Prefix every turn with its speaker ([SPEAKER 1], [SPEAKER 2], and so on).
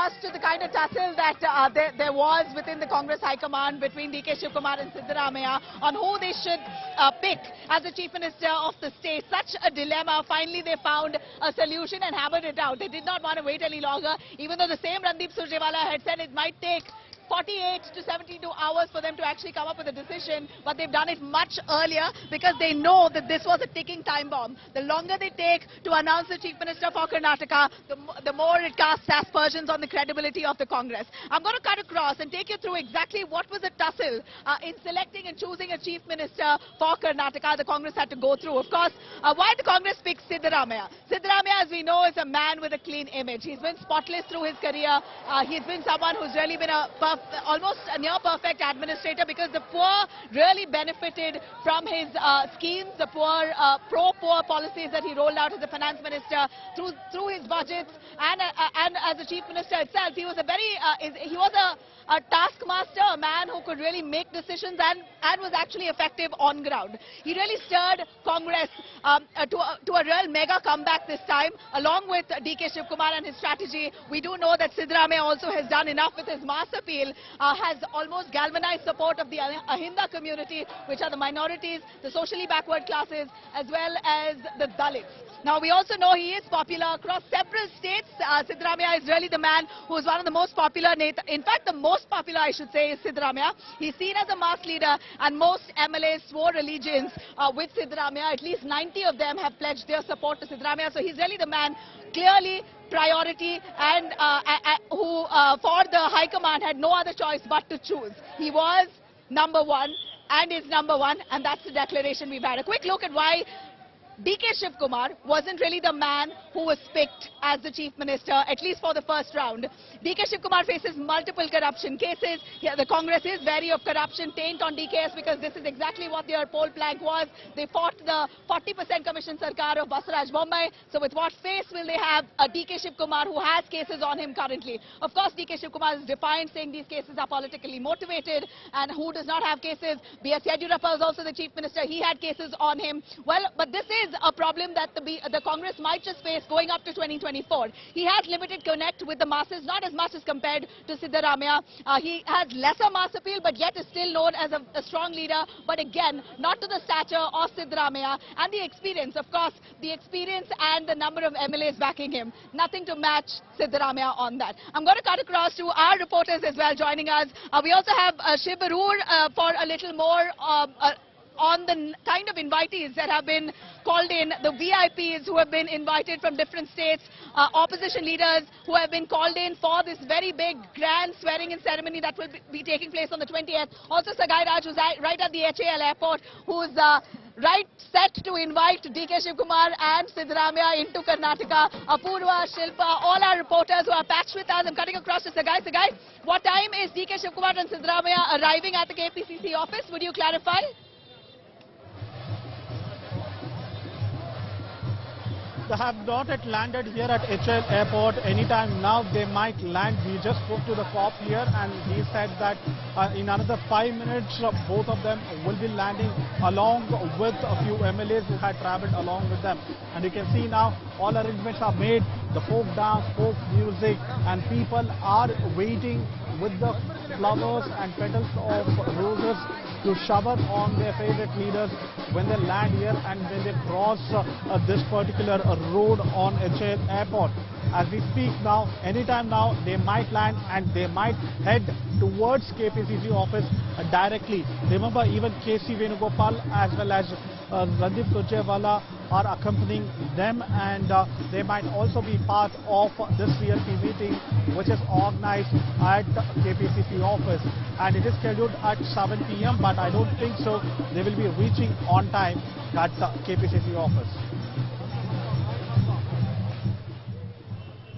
[SPEAKER 1] contrast to the kind of tussle that there was within the Congress High Command between DK Shivakumar and Siddaramaiah on who they should pick as the Chief Minister of the state. Such a dilemma. Finally, they found a solution and hammered it out. They did not want to wait any longer, even though the same Randeep Surjewala had said it might take 48 to 72 hours for them to actually come up with a decision, but they've done it much earlier because they know that this was a ticking time bomb. The longer they take to announce the Chief Minister for Karnataka, the more it casts aspersions on the credibility of the Congress. I'm going to cut across and take you through exactly what was the tussle in selecting and choosing a Chief Minister for Karnataka the Congress had to go through. Of course, why the Congress picked Siddaramaiah. Siddaramaiah, as we know, is a man with a clean image. He's been spotless through his career. He's been someone who's really been almost a near-perfect administrator because the poor really benefited from his schemes, the pro-poor policies that he rolled out as a finance minister through his budgets and as a chief minister itself. He was a taskmaster, a man who could really make decisions and was actually effective on ground. He really stirred Congress to a real mega comeback this time, along with DK Shivakumar and his strategy. We do know that Siddaramaiah also has done enough with his mass appeal, has almost galvanized support of the Ahinda community, which are the minorities, the socially backward classes, as well as the Dalits. Now, we also know he is popular across several states. Siddaramaiah is really the man who is one of the most popular, in fact, the most popular, I should say, is Siddaramaiah. He's seen as a mass leader, and most MLAs swore allegiance with Siddaramaiah. At least 90 of them have pledged their support to Siddaramaiah. So he's really the man, clearly priority, and who for the High Command had no other choice but to choose. He was number one and is number one, and that's the declaration we've had. A quick look at why DK Shivakumar wasn't really the man who was picked as the Chief Minister, at least for the first round. DK Shivakumar faces multiple corruption cases. Yeah, the Congress is wary of corruption taint on DKS because this is exactly what their poll plank was. They fought the 40% Commission Sarkar of Basaraj Bombay. So with what face will they have a DK Shivakumar who has cases on him currently? Of course, DK Shivakumar is defiant, saying these cases are politically motivated, and who does not have cases? B.S. Yediyurappa was also the Chief Minister. He had cases on him. Well, but this is a problem that the Congress might just face going up to 2024. He has limited connect with the masses, not as much as compared to Siddaramaiah. He has lesser mass appeal, but yet is still known as a strong leader. But again, not to the stature of Siddaramaiah, and the experience, of course, the experience and the number of MLAs backing him. Nothing to match Siddaramaiah on that. I'm going to cut across to our reporters as well joining us. We also have Shiv Arur for a little more on the kind of invitees that have been called in, the VIPs who have been invited from different states, opposition leaders who have been called in for this very big grand swearing-in ceremony that will be taking place on the 20th. Also Sagai Raj, who's right at the HAL airport, who's right set to invite DK Shivakumar and Siddaramaiah into Karnataka. Apurva, Shilpa, all our reporters who are patched with us. I'm cutting across to Sagai. Sagai, what time is DK Shivakumar and Siddaramaiah arriving at the KPCC office? Would you clarify?
[SPEAKER 2] They have not yet landed here at HL Airport. Anytime now they might land. We just spoke to the cop here and he said that in another 5 minutes both of them will be landing along with a few MLAs who had travelled along with them. And you can see now all arrangements are made. The folk dance, folk music, and people are waiting with the flowers and petals of roses to shower on their favorite leaders when they land here and when they cross this particular road on HL Airport. As we speak now, anytime now, they might land and they might head towards KPCC office directly. Remember, even KC Venugopal as well as Randeep Surjewala are accompanying them, and they might also be part of this VIP meeting which is organized at KPCC office, and it is scheduled at 7 p.m. but I don't think so they will be reaching on time at the KPCC office.